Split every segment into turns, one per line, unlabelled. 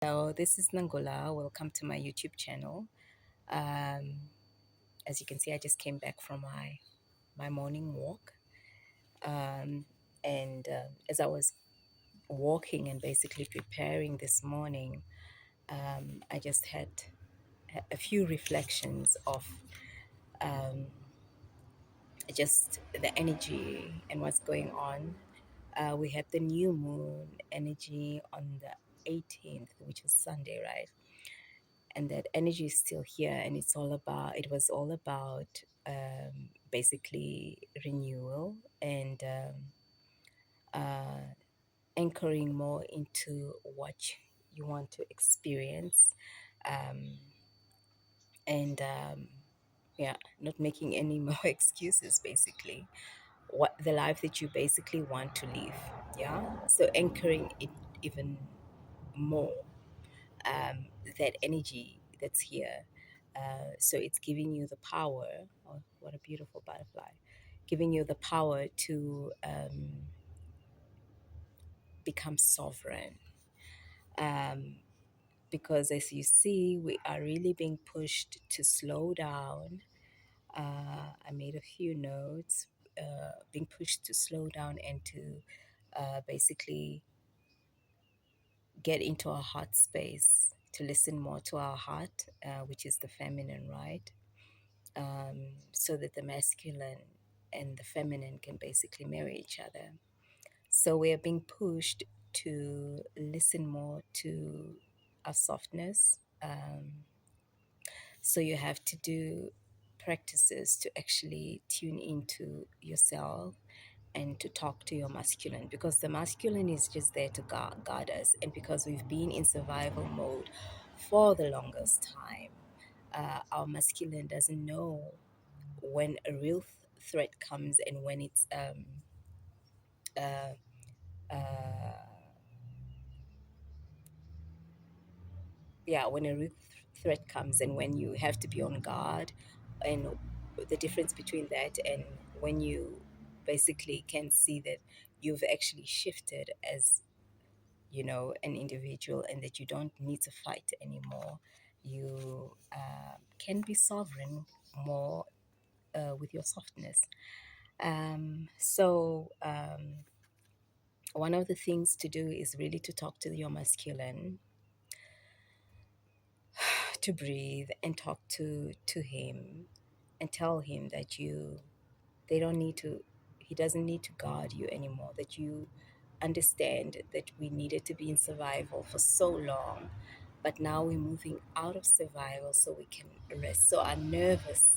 Hello, this is Nangola. Welcome to my YouTube channel. Um, as you can see, I just came back from my morning walk. Um, and as I was walking and basically preparing this morning, I just had a few reflections of um, just the energy and what's going on. We had the new moon energy on the 18th, which is Sunday, right? And that energy is still here, and it was all about basically renewal and uh, anchoring more into what you want to experience, um, and yeah, not making any more excuses, basically what the life that you basically want to live. Yeah, so anchoring it even more, um, that energy that's here. So it's giving you the power. Oh, what a beautiful butterfly! Giving you the power to become sovereign. Um, because as you see, we are really being pushed to slow down. I made a few notes, being pushed to slow down and to basically get into our heart space, to listen more to our heart, which is the feminine, right? So that the masculine and the feminine can basically marry each other. So we are being pushed to listen more to our softness. So you have to do practices to actually tune into yourself and to talk to your masculine, because the masculine is just there to guard us. And because we've been in survival mode for the longest time, our masculine doesn't know when a real threat comes and when it's uh, uh, yeah, when a real threat comes and when you have to be on guard, and the difference between that and when you basically can see that you've actually shifted as an individual, and that you don't need to fight anymore. You can be sovereign more with your softness. One of the things to do is really to talk to your masculine, to breathe and talk to him, and tell him that they don't need to he doesn't need to guard you anymore, that you understand that we needed to be in survival for so long, but now we're moving out of survival so we can rest. So our nervous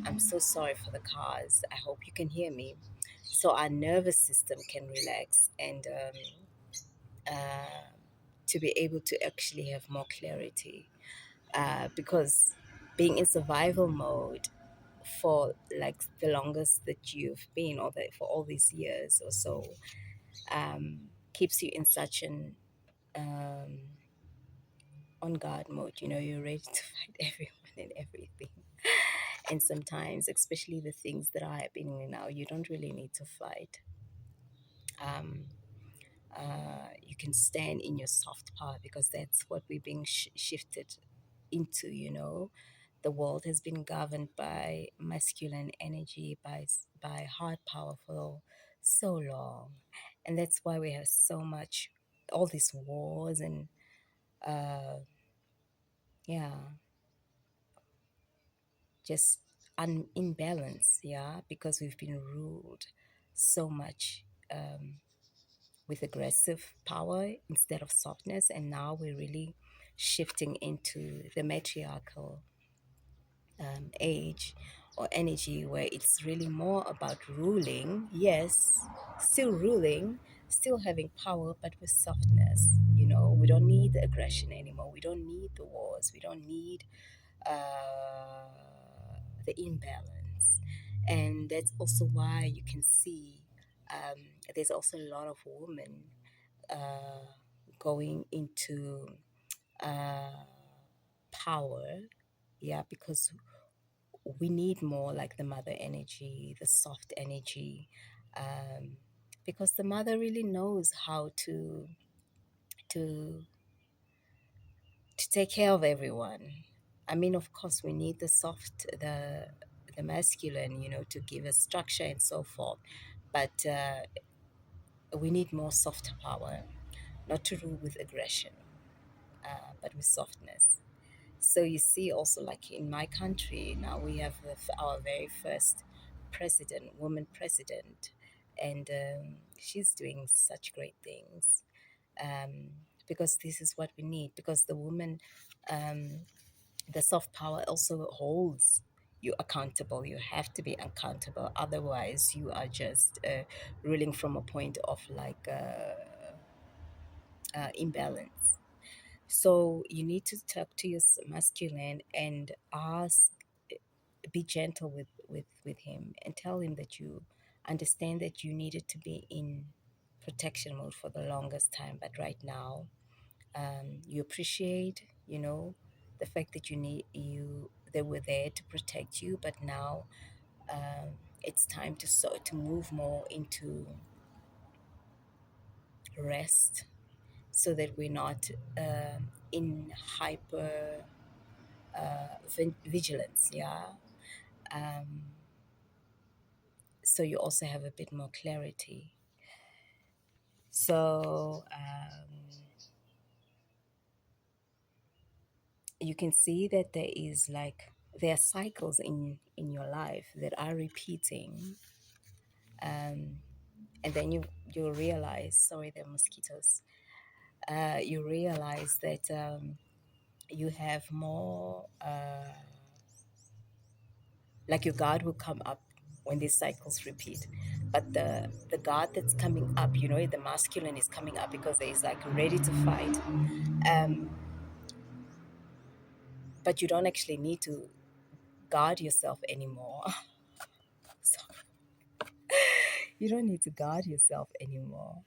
I'm so sorry for the cars, I hope you can hear me. So our nervous system can relax, and uh, to be able to actually have more clarity, because being in survival mode for like the longest that you've been, or that for all these years or so, keeps you in such an um, on guard mode. You're ready to fight everyone and everything. And sometimes, especially the things that are happening now, you don't really need to fight. Um, you can stand in your soft power, because that's what we're being shifted into. The world has been governed by masculine energy, by hard power for so long, and that's why we have so much, all these wars and uh, yeah, just imbalance, yeah, because we've been ruled so much with aggressive power instead of softness, and now we're really shifting into the matriarchal age or energy, where it's really more about ruling, yes, still ruling, still having power, but with softness. We don't need the aggression anymore, we don't need the wars, we don't need uh, the imbalance. And that's also why you can see there's also a lot of women uh, going into uh, power, yeah, because we need more like the mother energy, the soft energy, um, because the mother really knows how to take care of everyone. I mean, of course, we need the masculine, to give us structure and so forth. But we need more soft power, not to rule with aggression, but with softness. So you see, also like in my country now, we have our very first woman president, and she's doing such great things, um, because this is what we need. Because the woman, um, the soft power also holds you accountable. You have to be accountable, otherwise you are just ruling from a point of like imbalance. So you need to talk to your masculine and ask, be gentle with him, and tell him that you understand that you needed to be in protection mode for the longest time, but right now, you appreciate, the fact that they were there to protect you, but now, it's time to move more into rest, so that we're not in hyper vigilance. Yeah. um, so you also have a bit more clarity. So you can see that there are cycles in your life that are repeating, um, and then you realize, sorry, there are mosquitoes. You realize that you have more, like your guard will come up when these cycles repeat, but the guard that's coming up, the masculine is coming up because there is like ready to fight, um, but you don't actually need to guard yourself anymore. So you don't need to guard yourself anymore.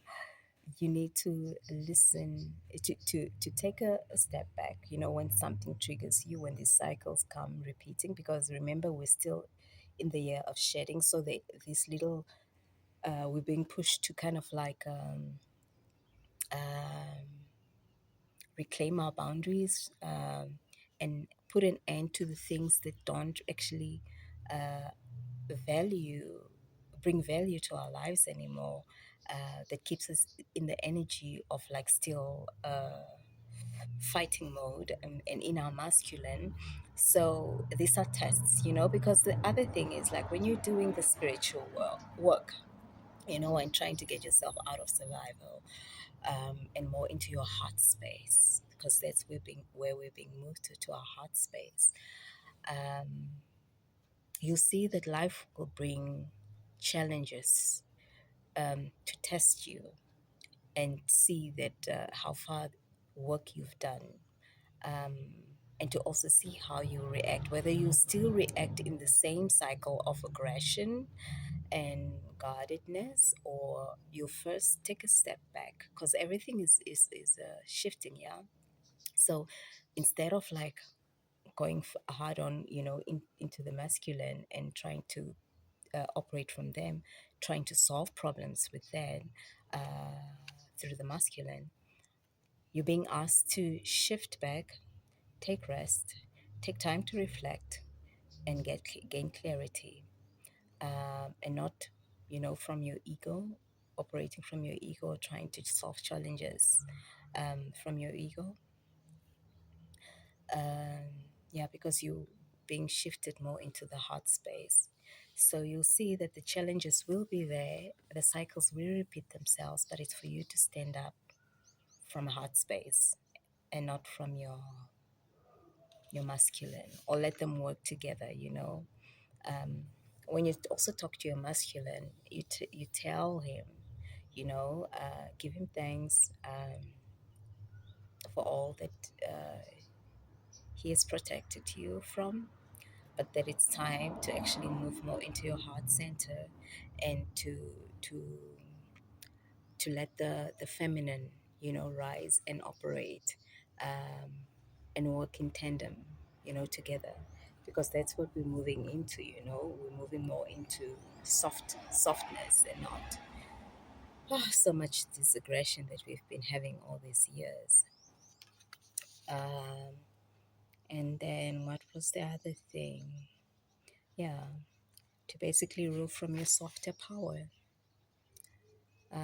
You need to listen, to take a step back, when something triggers you, when these cycles come repeating, because remember, we're still in the year of shedding. So these little, we're being pushed to kind of like um, reclaim our boundaries, and put an end to the things that don't actually uh, value bring value to our lives anymore, that keeps us in the energy of like still fighting mode, and in our masculine. So these are tests, because the other thing is, like, when you're doing the spiritual work, and trying to get yourself out of survival, and more into your heart space, because that's where we're being moved to our heart space. um, you see that life will bring challenges, to test you and see that how far work you've done, um, and to also see how you react, whether you still react in the same cycle of aggression and guardedness, or you first take a step back, because everything is shifting. Yeah. So instead of like going hard on, into the masculine and trying to operate from them, trying to solve problems with them, through the masculine, you're being asked to shift back, take rest, take time to reflect, and gain clarity, and not, from your ego, operating from your ego, or trying to solve challenges from your ego. Yeah, because you being shifted more into the heart space. So you'll see that the challenges will be there, the cycles will repeat themselves, but it's for you to stand up from a heart space, and not from your masculine, or let them work together. Um, when you also talk to your masculine, you tell him, give him thanks, for all that he has protected you from, but that it's time to actually move more into your heart center, and to to let the feminine, rise and operate, um, and work in tandem, together, because that's what we're moving into. We're moving more into softness, and not so much this aggression that we've been having all these years. And then what was the other thing? Yeah, to basically rule from your softer power, uh,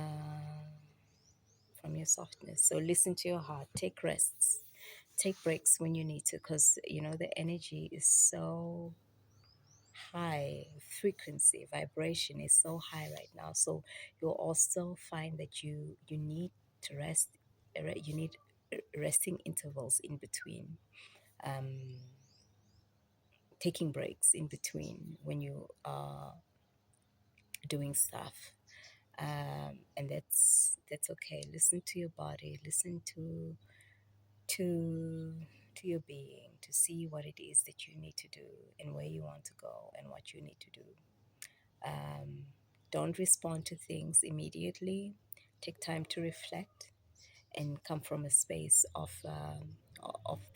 from your softness. So listen to your heart, take rests, take breaks when you need to, because the energy is so high, frequency, vibration is so high right now. So you'll also find that you need to rest. You need resting intervals in between, um, taking breaks in between when you are doing stuff, and that's okay. Listen to your body. Listen to to your being, to see what it is that you need to do and where you want to go and what you need to do. Um, don't respond to things immediately. Take time to reflect and come from a space of the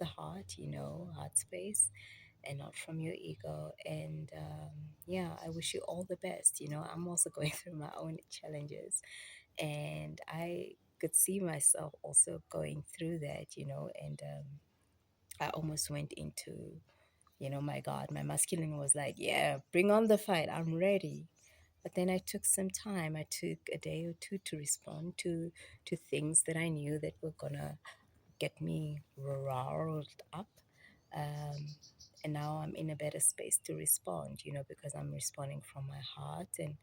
heart, heart space, and not from your ego. And yeah, I wish you all the best. I'm also going through my own challenges, and I could see myself also going through that, and I almost went into, my God, my masculine was like, yeah, bring on the fight, I'm ready. But then I took some time. I took a day or two to respond to things that I knew that were gonna get me riled up. Um, and now I'm in a better space to respond, because I'm responding from my heart and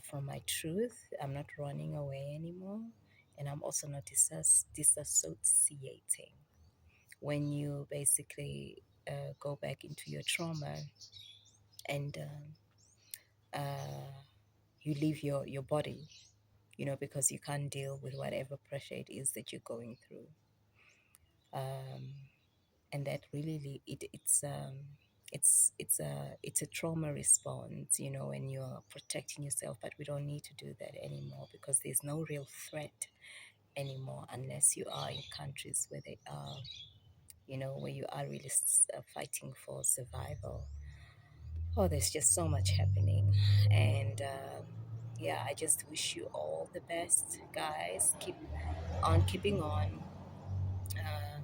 from my truth. I'm not running away anymore. And I'm also not disassociating. When you basically go back into your trauma and you leave your body, because you can't deal with whatever pressure it is that you're going through. And that really it's a trauma response, and you're protecting yourself. But we don't need to do that anymore, because there's no real threat anymore, unless you are in countries where they are, where you are really fighting for survival. Oh, there's just so much happening. And yeah, I just wish you all the best, guys. Keep on keeping on. um,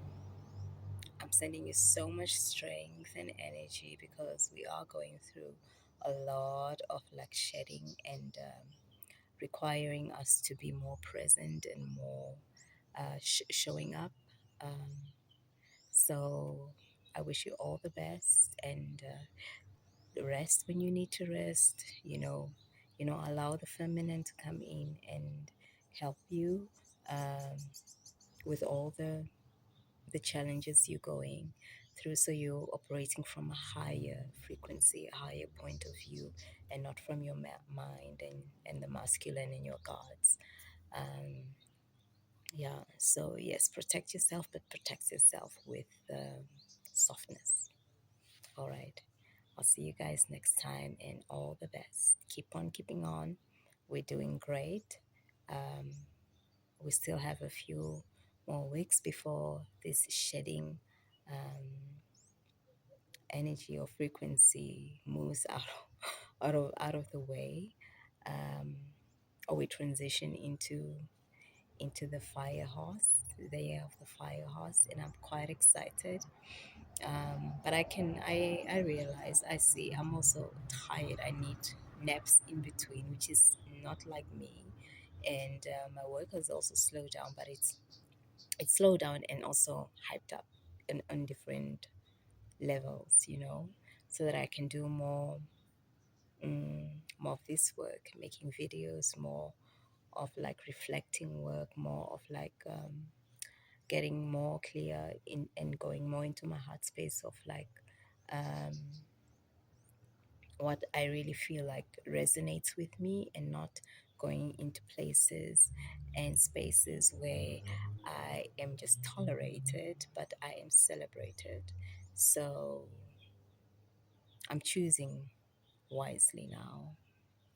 I'm sending you so much strength and energy, because we are going through a lot of like shedding and requiring us to be more present and more showing up. Um, so I wish you all the best, and rest when you need to rest. Allow the feminine to come in and help you um, with all the challenges you're going through. So you're operating from a higher frequency, a higher point of view, and not from your mind and the masculine and your gods. Um, yeah, so yes, protect yourself, but protect yourself with softness. All right. I'll see you guys next time, and all the best. Keep on keeping on. We're doing great. Um, we still have a few more weeks before this shedding um, energy or frequency moves out of the way, um, or we transition into the fire horse, the year of the fire horse, and I'm quite excited. But I realize, I see I'm also tired. I need naps in between, which is not like me. And my work has also slowed down, but it's slowed down and also hyped up on different levels, so that I can do more of this work, making videos, more of like reflecting work, more of like getting more clear in and going more into my heart space of like um, what I really feel like resonates with me, and not going into places and spaces where I am just tolerated, but I am celebrated. So I'm choosing wisely now.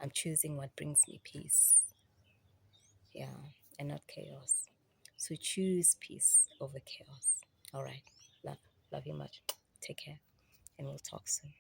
I'm choosing what brings me peace, yeah, and not chaos. So choose peace over chaos. All right. Love you much. Take care, and we'll talk soon.